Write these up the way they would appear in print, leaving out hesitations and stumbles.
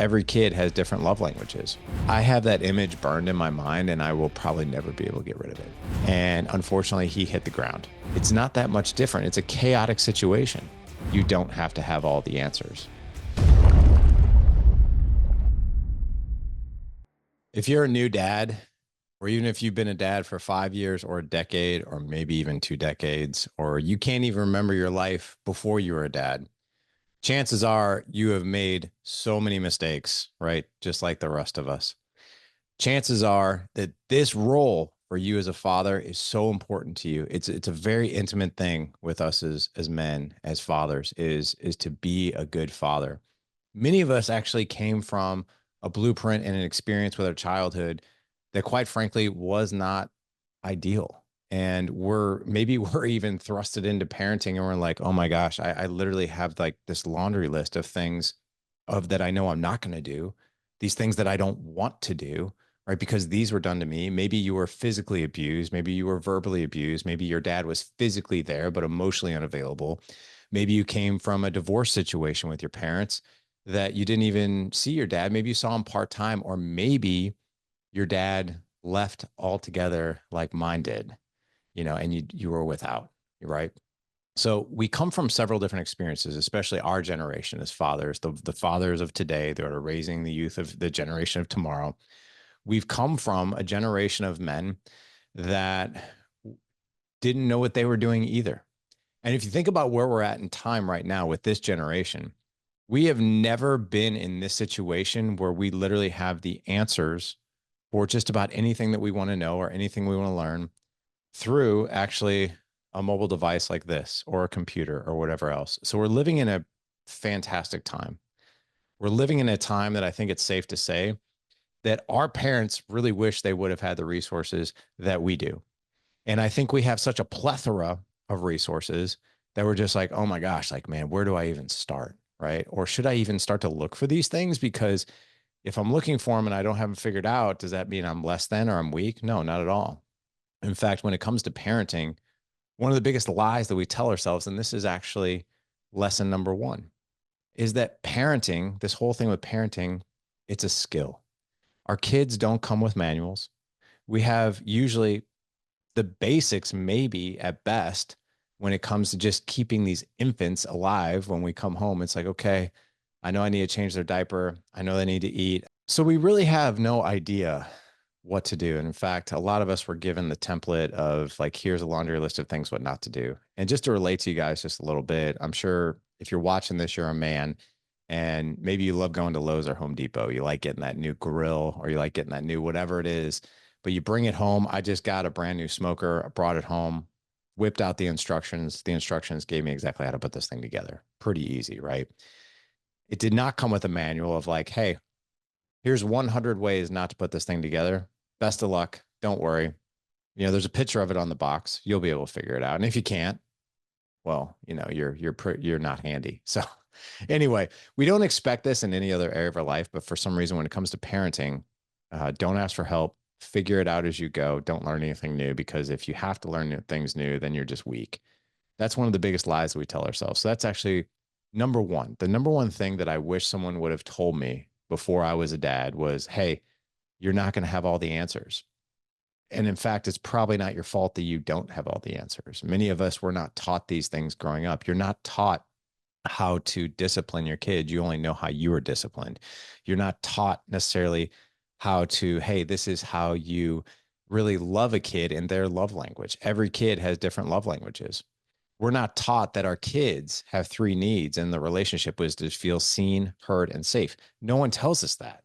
Every kid has different love languages. I have that image burned in my mind and I will probably never be able to get rid of it. And unfortunately, he hit the ground. It's not that much different. It's a chaotic situation. You don't have to have all the answers. If you're a new dad, or even if you've been a dad for 5 years or a decade, or maybe even 2 decades, or you can't even remember your life before you were a dad, chances are you have made so many mistakes, right? Just like the rest of us. Chances are that this role for you as a father is so important to you. It's a very intimate thing with us as men, as fathers, is to be a good father. Many of us actually came from a blueprint and an experience with our childhood that quite frankly was not ideal. And we're even thrusted into parenting and we're like, oh my gosh, I literally have like this laundry list of things of that I know I'm not going to do, these things that I don't want to do, right? Because these were done to me. Maybe you were physically abused. Maybe you were verbally abused. Maybe your dad was physically there, but emotionally unavailable. Maybe you came from a divorce situation with your parents that you didn't even see your dad. Maybe you saw him part-time, or maybe your dad left altogether like mine did, and you were without, right? So we come from several different experiences, especially our generation as fathers, the fathers of today that are raising the youth of the generation of tomorrow. We've come from a generation of men that didn't know what they were doing either. And if you think about where we're at in time right now with this generation, we have never been in this situation where we literally have the answers for just about anything that we want to know or anything we want to learn through actually a mobile device like this or a computer or whatever else. So we're living in a fantastic time. We're living in a time that I think it's safe to say that our parents really wish they would have had the resources that we do. And I think we have such a plethora of resources that we're just like, oh my gosh, like, man, where do I even start? Right? Or should I even start to look for these things? Because if I'm looking for them and I don't have them figured out, does that mean I'm less than or I'm weak? No, not at all. In fact, when it comes to parenting, one of the biggest lies that we tell ourselves, and this is actually lesson number one, is that parenting, this whole thing with parenting, it's a skill. Our kids don't come with manuals. We have usually the basics, maybe at best, when it comes to just keeping these infants alive. When we come home, it's like, okay, I know I need to change their diaper. I know they need to eat. So we really have no idea what to do. And in fact, a lot of us were given the template of like, here's a laundry list of things what not to do. And just to relate to you guys just a little bit, I'm sure if you're watching this, you're a man and maybe you love going to Lowe's or Home Depot. You like getting that new grill or you like getting that new whatever it is, but you bring it home. I just got a brand new smoker. I brought it home, whipped out the instructions. The instructions gave me exactly how to put this thing together. Pretty easy, right? It did not come with a manual of like, hey, here's 100 ways not to put this thing together. Best of luck. Don't worry. There's a picture of it on the box. You'll be able to figure it out. And if you can't, well, you're not handy. So anyway, we don't expect this in any other area of our life, but for some reason, when it comes to parenting, don't ask for help. Figure it out as you go. Don't learn anything new, because if you have to learn things new, then you're just weak. That's one of the biggest lies that we tell ourselves. So that's actually number one. The number one thing that I wish someone would have told me before I was a dad was, hey, you're not going to have all the answers. And in fact, it's probably not your fault that you don't have all the answers. Many of us were not taught these things growing up. You're not taught how to discipline your kid. You only know how you were disciplined. You're not taught necessarily how to, hey, this is how you really love a kid in their love language. Every kid has different love languages. We're not taught that our kids have three needs and the relationship was to feel seen, heard, and safe. No one tells us that,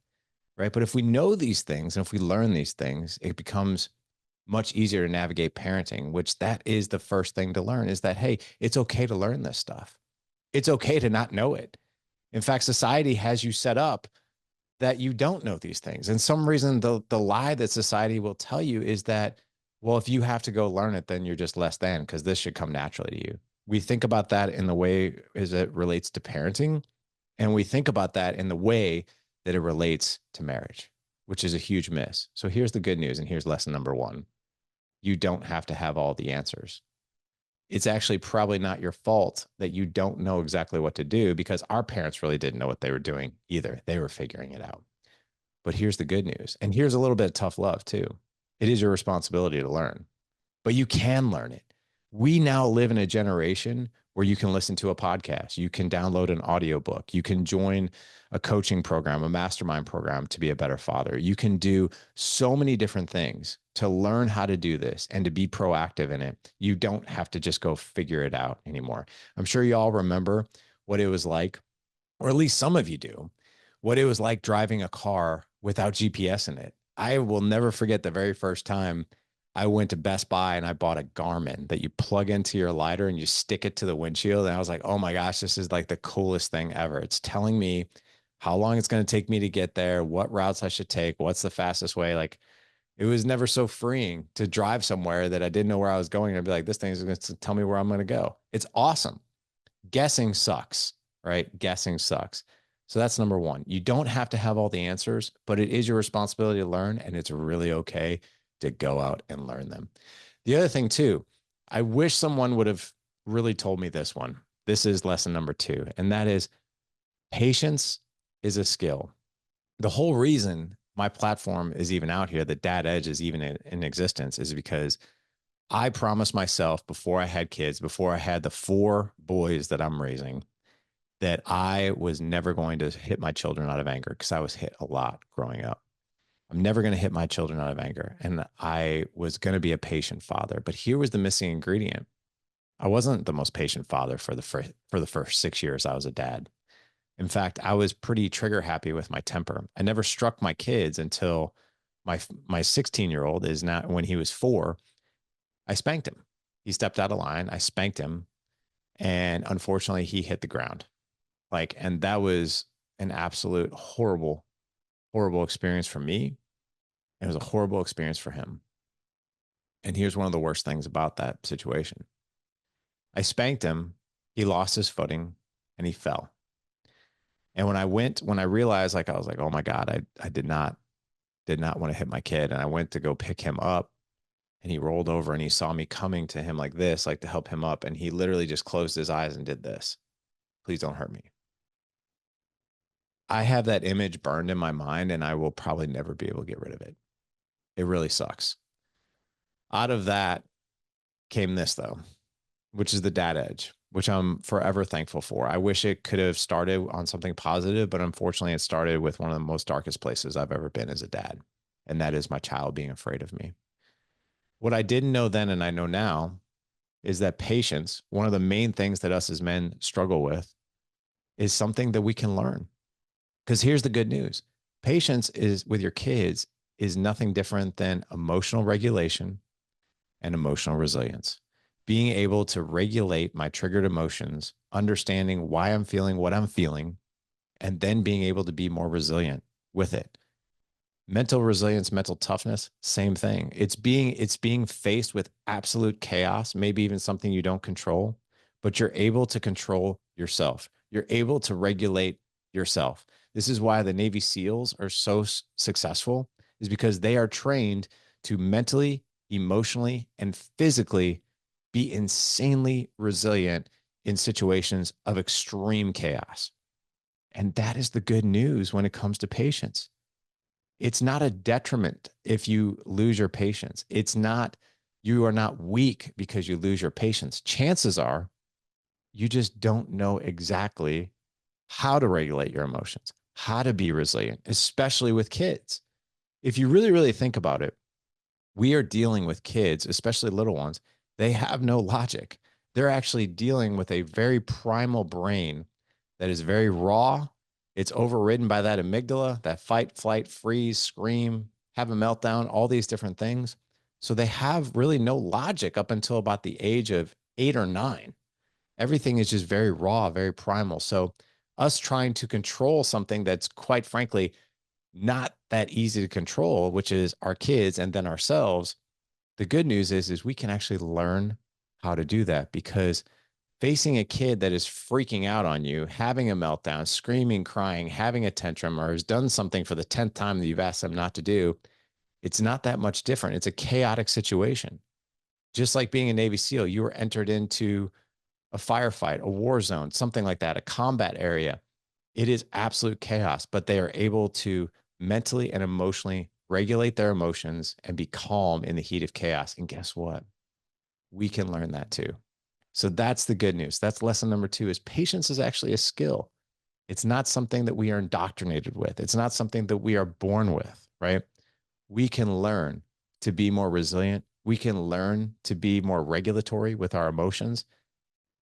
right? But if we know these things and if we learn these things, it becomes much easier to navigate parenting, which that is the first thing to learn, is that, hey, it's okay to learn this stuff. It's okay to not know it. In fact, society has you set up that you don't know these things. And some reason, the lie that society will tell you is that, well, if you have to go learn it, then you're just less than, because this should come naturally to you. We think about that in the way as it relates to parenting. And we think about that in the way that it relates to marriage, which is a huge miss. So here's the good news. And here's lesson number one. You don't have to have all the answers. it's actually probably not your fault that you don't know exactly what to do, because our parents really didn't know what they were doing either. They were figuring it out. But here's the good news. And here's a little bit of tough love too. It is your responsibility to learn, but you can learn it. We now live in a generation where you can listen to a podcast, you can download an audiobook, you can join a coaching program, a mastermind program to be a better father. You can do so many different things to learn how to do this and to be proactive in it. You don't have to just go figure it out anymore. I'm sure you all remember what it was like, or at least some of you do, what it was like driving a car without GPS in it. I will never forget the very first time I went to Best Buy and I bought a Garmin that you plug into your lighter and you stick it to the windshield. And I was like, oh my gosh, this is like the coolest thing ever. It's telling me how long it's going to take me to get there, what routes I should take, what's the fastest way. Like, it was never so freeing to drive somewhere that I didn't know where I was going. I'd be like, this thing is going to tell me where I'm going to go. It's awesome. Guessing sucks, right? Guessing sucks. So that's number one. You don't have to have all the answers, but it is your responsibility to learn, and it's really okay to go out and learn them. The other thing, too, I wish someone would have really told me this one. This is lesson number 2, and that is patience is a skill. The whole reason my platform is even out here, the Dad Edge is even in existence, is because I promised myself before I had kids, before I had the 4 boys that I'm raising, that I was never going to hit my children out of anger, because I was hit a lot growing up. I'm never going to hit my children out of anger. And I was going to be a patient father. But here was the missing ingredient. I wasn't the most patient father for the first 6 years I was a dad. In fact, I was pretty trigger happy with my temper. I never struck my kids until my 16-year-old is now, when he was 4, I spanked him. He stepped out of line. I spanked him. And unfortunately, he hit the ground. And that was an absolute horrible, horrible experience for me. It was a horrible experience for him. And here's one of the worst things about that situation. I spanked him. He lost his footing and he fell. And when I realized, I was like, oh my God, I did not want to hit my kid. And I went to go pick him up, and he rolled over and he saw me coming to him like this, like to help him up. And he literally just closed his eyes and did this. Please don't hurt me. I have that image burned in my mind, and I will probably never be able to get rid of it. It really sucks. Out of that came this, though, which is the Dad Edge, which I'm forever thankful for. I wish it could have started on something positive, but unfortunately it started with one of the most darkest places I've ever been as a dad. And that is my child being afraid of me. What I didn't know then, and I know now, is that patience, one of the main things that us as men struggle with, is something that we can learn. Because here's the good news. Patience is with your kids is nothing different than emotional regulation and emotional resilience. Being able to regulate my triggered emotions, understanding why I'm feeling what I'm feeling, and then being able to be more resilient with it. Mental resilience, mental toughness, same thing. It's being faced with absolute chaos, maybe even something you don't control, but you're able to control yourself. You're able to regulate yourself. This is why the Navy SEALs are so successful, is because they are trained to mentally, emotionally, and physically be insanely resilient in situations of extreme chaos. And that is the good news when it comes to patience. It's not a detriment if you lose your patience. You are not weak because you lose your patience. Chances are you just don't know exactly how to regulate your emotions, how to be resilient, especially with kids. If you really, really think about it, we are dealing with kids, especially little ones. They have no logic. They're actually dealing with a very primal brain that is very raw. It's overridden by that amygdala, that fight, flight, freeze, scream, have a meltdown, all these different things. So they have really no logic up until about the age of 8 or 9. Everything is just very raw, very primal. So us trying to control something that's quite frankly not that easy to control, which is our kids and then ourselves, the good news is we can actually learn how to do that, because facing a kid that is freaking out on you, having a meltdown, screaming, crying, having a tantrum, or has done something for the 10th time that you've asked them not to do, it's not that much different. It's a chaotic situation. Just like being a Navy SEAL, you were entered into a firefight, a war zone, something like that, a combat area. It is absolute chaos, but they are able to mentally and emotionally regulate their emotions and be calm in the heat of chaos. And guess what? We can learn that too. So that's the good news. That's lesson number 2 is patience is actually a skill. It's not something that we are indoctrinated with. It's not something that we are born with, right? We can learn to be more resilient. We can learn to be more regulatory with our emotions.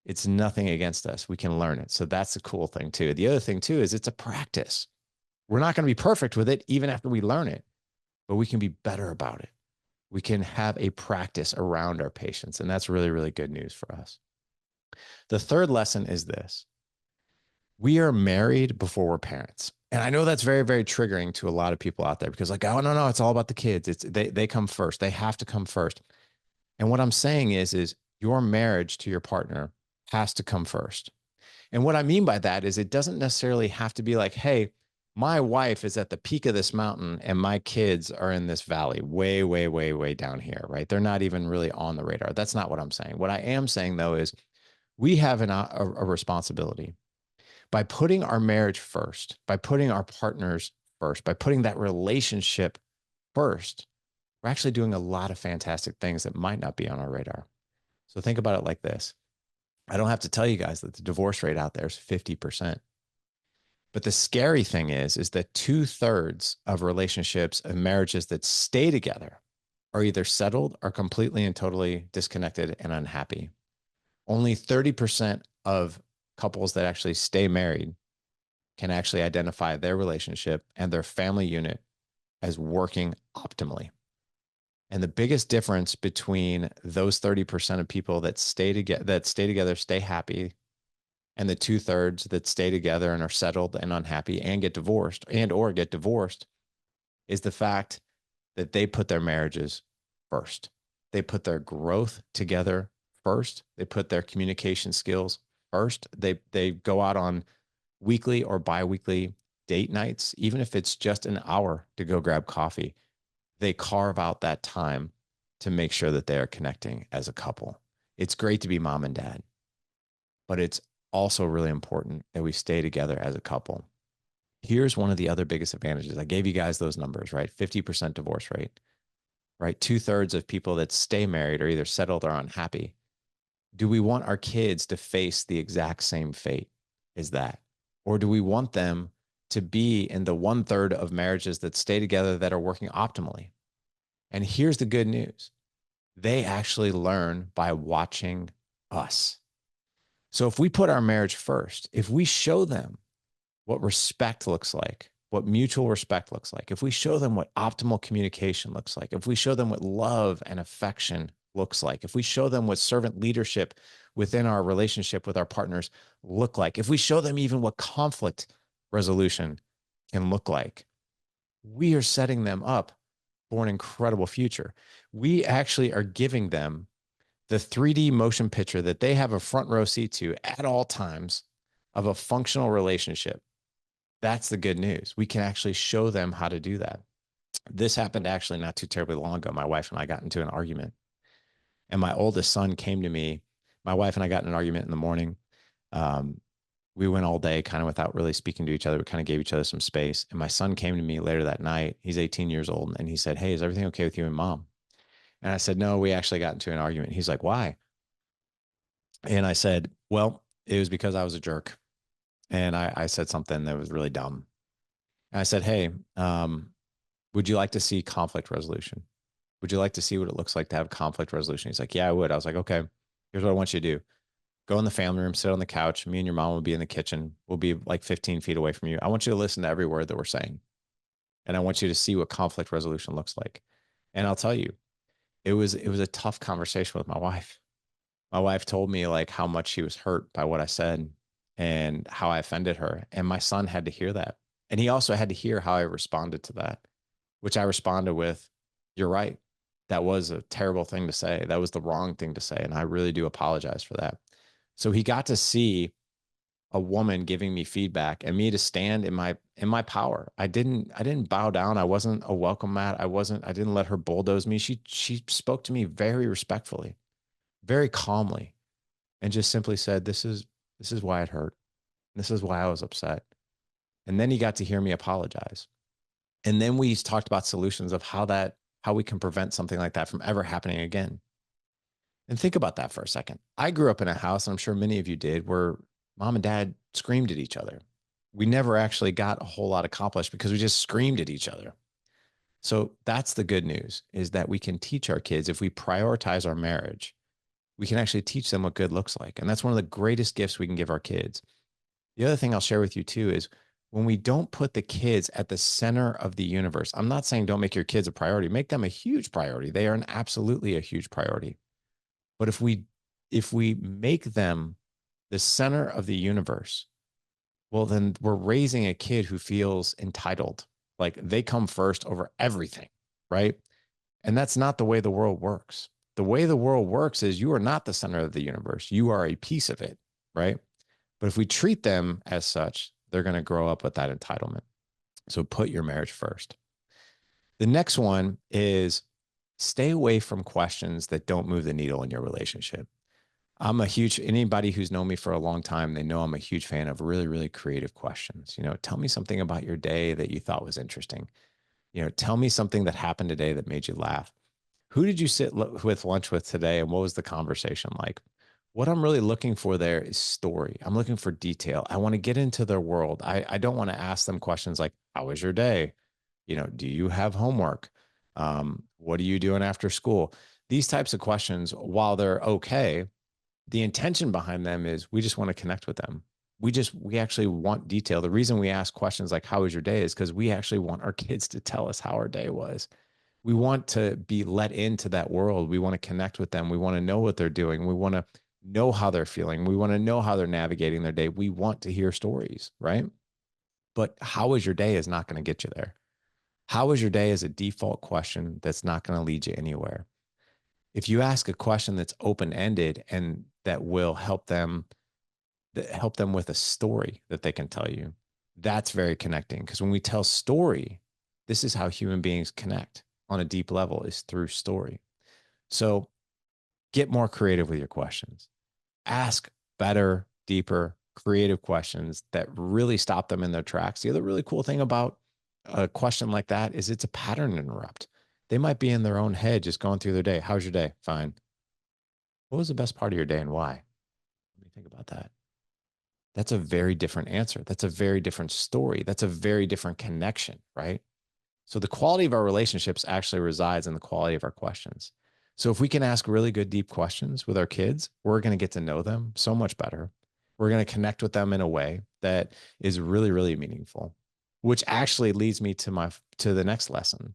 It's nothing against us. We can learn it. So that's the cool thing too. The other thing too is it's a practice. We're not going to be perfect with it even after we learn it, but we can be better about it. We can have a practice around our patience. And that's really, really good news for us. The third lesson is this: we are married before we're parents. And I know that's very, very triggering to a lot of people out there because, like, oh, no, it's all about the kids. They come first. They have to come first. And what I'm saying is your marriage to your partner has to come first. And what I mean by that is it doesn't necessarily have to be like, hey, my wife is at the peak of this mountain and my kids are in this valley way, way, way, way down here, right? They're not even really on the radar. That's not what I'm saying. What I am saying, though, is we have a responsibility by putting our marriage first, by putting our partners first, by putting that relationship first. We're actually doing a lot of fantastic things that might not be on our radar. So think about it like this. I don't have to tell you guys that the divorce rate out there is 50%. But the scary thing is that 2/3 of relationships and marriages that stay together are either settled or completely and totally disconnected and unhappy. Only 30% of couples that actually stay married can actually identify their relationship and their family unit as working optimally. And the biggest difference between those 30% of people that stay together, stay happy, and the 2/3 that stay together and are settled and unhappy and get divorced is the fact that they put their marriages first. They put their growth together first. They put their communication skills first. They go out on weekly or biweekly date nights, even if it's just an hour to go grab coffee. They carve out that time to make sure that they are connecting as a couple. It's great to be mom and dad, but it's also really important that we stay together as a couple. Here's one of the other biggest advantages. I gave you guys those numbers, right? 50% divorce rate, right? 2/3 of people that stay married are either settled or unhappy. Do we want our kids to face the exact same fate as that? Or do we want them to be in the 1/3 of marriages that stay together that are working optimally? And here's the good news. They actually learn by watching us. So if we put our marriage first, if we show them what respect looks like, what mutual respect looks like, if we show them what optimal communication looks like, if we show them what love and affection looks like, if we show them what servant leadership within our relationship with our partners look like, if we show them even what conflict resolution can look like, we are setting them up for an incredible future. We actually are giving them the 3D motion picture that they have a front row seat to at all times of a functional relationship. That's the good news. We can actually show them how to do that. This happened actually not too terribly long ago. My wife and I got into an argument, and my oldest son came to me. My wife and I got in an argument in the morning. Um, we went all day kind of without really speaking to each other. We kind of gave each other some space. And my son came to me later that night. He's 18 years old. And he said, "Hey, is everything okay with you and mom?" And I said, "No, we actually got into an argument." He's like, "Why?" And I said, "Well, it was because I was a jerk." And I said something that was really dumb. And I said, "Hey, would you like to see conflict resolution? Would you like to see what it looks like to have conflict resolution?" He's like, "Yeah, I would." I was like, "Okay, here's what I want you to do. Go in the family room, sit on the couch. Me and your mom will be in the kitchen. We'll be like 15 feet away from you. I want you to listen to every word that we're saying. And I want you to see what conflict resolution looks like." And I'll tell you, it was a tough conversation with my wife. My wife told me like how much she was hurt by what I said and how I offended her. And my son had to hear that. And he also had to hear how I responded to that, which I responded with, "You're right. That was a terrible thing to say. That was the wrong thing to say. And I really do apologize for that." So he got to see a woman giving me feedback and me to stand in my power. I didn't bow down. I wasn't a welcome mat. I didn't let her bulldoze me. She spoke to me very respectfully. very calmly, and just simply said, this is why it hurt. This is why I was upset. And then he got to hear me apologize. And then we talked about solutions of how we can prevent something like that from ever happening again. And think about that for a second. I grew up in a house, and I'm sure many of you did, where mom and dad screamed at each other. We never actually got a whole lot accomplished because we just screamed at each other. So that's the good news, is that we can teach our kids, if we prioritize our marriage, we can actually teach them what good looks like. And that's one of the greatest gifts we can give our kids. The other thing I'll share with you too is when we don't put the kids at the center of the universe. I'm not saying don't make your kids a priority, make them a huge priority. They are absolutely a huge priority. But if we make them the center of the universe, well, then we're raising a kid who feels entitled, like they come first over everything, right? And that's not the way the world works. The way the world works is you are not the center of the universe. You are a piece of it, right? But if we treat them as such, they're going to grow up with that entitlement. So put your marriage first. The next one is stay away from questions that don't move the needle in your relationship. Anybody who's known me for a long time, they know I'm a huge fan of really, really creative questions. Tell me something about your day that you thought was interesting. Tell me something that happened today that made you laugh. Who did you sit with lunch with today, and what was the conversation like? What I'm really looking for there is story. I'm looking for detail. I want to get into their world. I don't want to ask them questions like, how was your day? Do you have homework? What are you doing after school? These types of questions, while they're okay, the intention behind them is we just want to connect with them. We actually want detail. The reason we ask questions like, how was your day, is because we actually want our kids to tell us how our day was. We want to be let into that world. We want to connect with them. We want to know what they're doing. We want to know how they're feeling. We want to know how they're navigating their day. We want to hear stories, right? But how was your day is not going to get you there. How was your day is a default question that's not going to lead you anywhere. If you ask a question that's open-ended and that will help them with a story that they can tell you, that's very connecting. Because when we tell story, this is how human beings connect on a deep level, is through story. So get more creative with your questions. Ask better, deeper, creative questions that really stop them in their tracks. The other really cool thing about a question like that is it's a pattern interrupt. They might be in their own head just going through their day. How's your day? Fine. What was the best part of your day and why? Let me think about that. That's a very different answer. That's a very different story. That's a very different connection, right? So the quality of our relationships actually resides in the quality of our questions. So if we can ask really good, deep questions with our kids, we're going to get to know them so much better. We're going to connect with them in a way that is really, really meaningful, which actually leads me to the next lesson,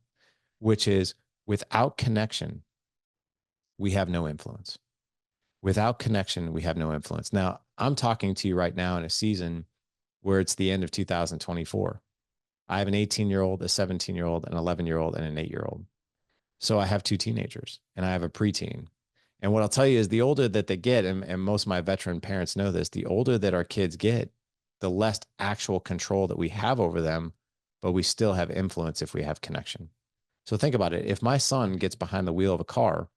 which is without connection, we have no influence. Without connection, we have no influence. Now, I'm talking to you right now in a season where it's the end of 2024. I have an 18-year-old, a 17-year-old, an 11-year-old, and an 8-year-old. So I have two teenagers and I have a preteen. And what I'll tell you is the older that they get, and most of my veteran parents know this, the older that our kids get, the less actual control that we have over them, but we still have influence if we have connection. So think about it. If my son gets behind the wheel of a car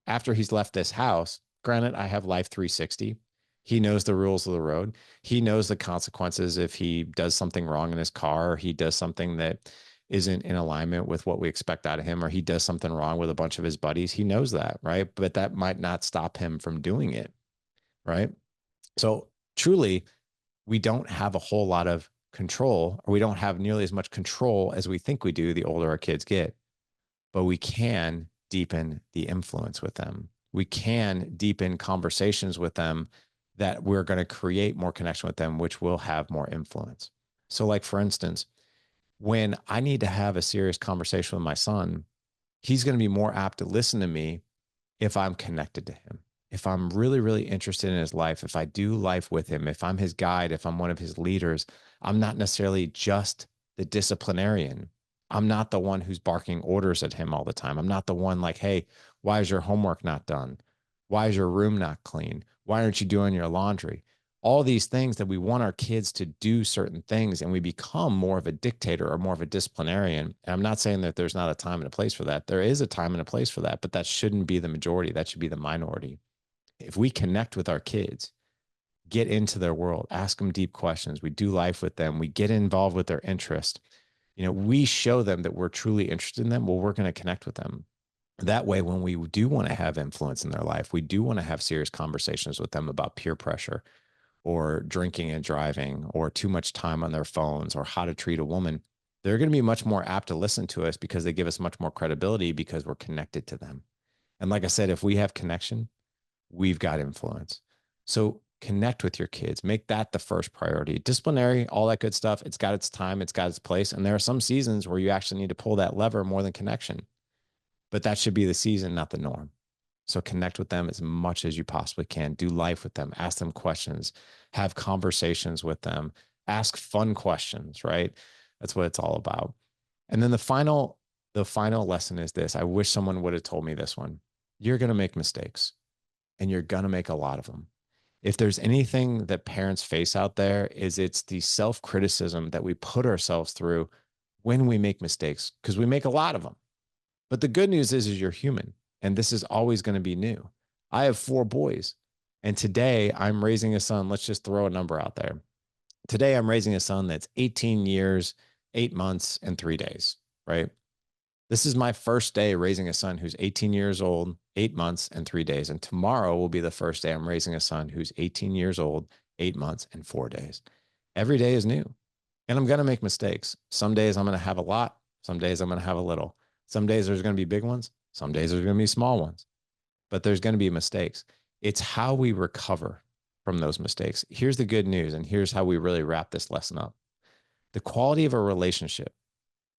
after he's left this house, granted, I have Life 360. He knows the rules of the road. He knows the consequences if he does something wrong in his car, or he does something that isn't in alignment with what we expect out of him, or he does something wrong with a bunch of his buddies. He knows that, right? But that might not stop him from doing it, right? So truly, we don't have a whole lot of control, or we don't have nearly as much control as we think we do the older our kids get, but we can deepen the influence with them. We can deepen conversations with them that we're going to create more connection with them, which will have more influence. So like, for instance, when I need to have a serious conversation with my son, he's going to be more apt to listen to me if I'm connected to him, if I'm really, really interested in his life, if I do life with him, if I'm his guide, if I'm one of his leaders. I'm not necessarily just the disciplinarian. I'm not the one who's barking orders at him all the time. I'm not the one like, hey, why is your homework not done? Why is your room not clean? Why aren't you doing your laundry? All these things that we want our kids to do certain things, and we become more of a dictator or more of a disciplinarian. And I'm not saying that there's not a time and a place for that. There is a time and a place for that, but that shouldn't be the majority. That should be the minority. If we connect with our kids, get into their world, ask them deep questions, we do life with them, we get involved with their interest, we show them that we're truly interested in them, well, we're going to connect with them. That way, when we do want to have influence in their life, we do want to have serious conversations with them about peer pressure or drinking and driving or too much time on their phones or how to treat a woman, they're going to be much more apt to listen to us because they give us much more credibility because we're connected to them. And like I said, if we have connection, we've got influence. So connect with your kids. Make that the first priority. Disciplinary, all that good stuff. It's got its time, it's got its place. And there are some seasons where you actually need to pull that lever more than connection. But that should be the season, not the norm. So connect with them as much as you possibly can. Do life with them. Ask them questions. Have conversations with them. Ask fun questions, right? That's what it's all about. And then the final lesson is this. I wish someone would have told me this one. You're going to make mistakes and you're going to make a lot of them. If there's anything that parents face out there, is it's the self-criticism that we put ourselves through when we make mistakes, because we make a lot of them. But the good news is you're human, and this is always going to be new. I have 4 boys, and today I'm raising a son. Let's just throw a number out there. Today I'm raising a son that's 18 years, 8 months, and 3 days, right? This is my first day raising a son who's 18 years old, 8 months, and 3 days. And tomorrow will be the first day I'm raising a son who's 18 years old, 8 months, and 4 days. Every day is new. And I'm going to make mistakes. Some days I'm going to have a lot. Some days I'm going to have a little. Some days there's going to be big ones. Some days there's going to be small ones. But there's going to be mistakes. It's how we recover from those mistakes. Here's the good news, and here's how we really wrap this lesson up. The quality of a relationship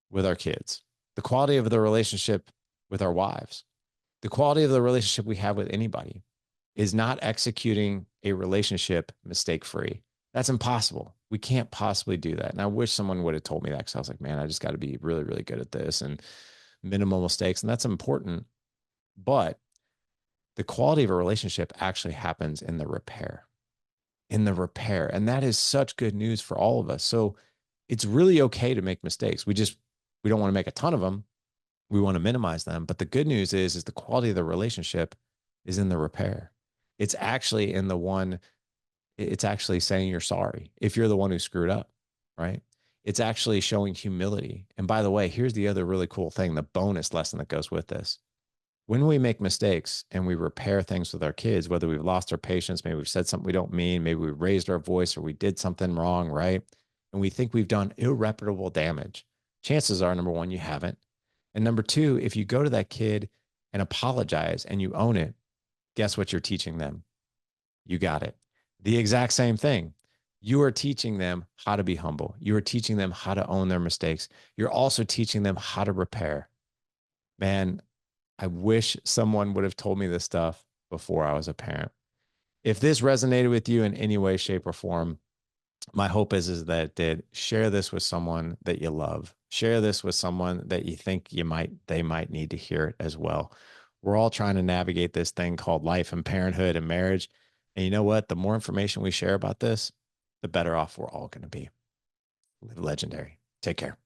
with our kids, the quality of the relationship with our wives, the quality of the relationship we have with anybody is not executing a relationship mistake-free. That's impossible. We can't possibly do that. And I wish someone would have told me that, because I was like, man, I just got to be really, really good at this and minimal mistakes. And that's important. But the quality of a relationship actually happens in the repair, And that is such good news for all of us. So it's really okay to make mistakes. We don't want to make a ton of them. We want to minimize them. But the good news is the quality of the relationship is in the repair. It's actually in the one, it's actually saying you're sorry if you're the one who screwed up, right? It's actually showing humility. And by the way, here's the other really cool thing, the bonus lesson that goes with this. When we make mistakes and we repair things with our kids, whether we've lost our patience, maybe we've said something we don't mean, maybe we raised our voice or we did something wrong, right? And we think we've done irreparable damage. Chances are, number one, you haven't. And number two, if you go to that kid and apologize and you own it, guess what you're teaching them? You got it. The exact same thing. You are teaching them how to be humble. You are teaching them how to own their mistakes. You're also teaching them how to repair. Man, I wish someone would have told me this stuff before I was a parent. If this resonated with you in any way, shape, or form, my hope is that it did. Share this with someone that you love. Share this with someone that you think they might need to hear it as well. We're all trying to navigate this thing called life and parenthood and marriage. And you know what? The more information we share about this, the better off we're all going to be. Live legendary. Take care.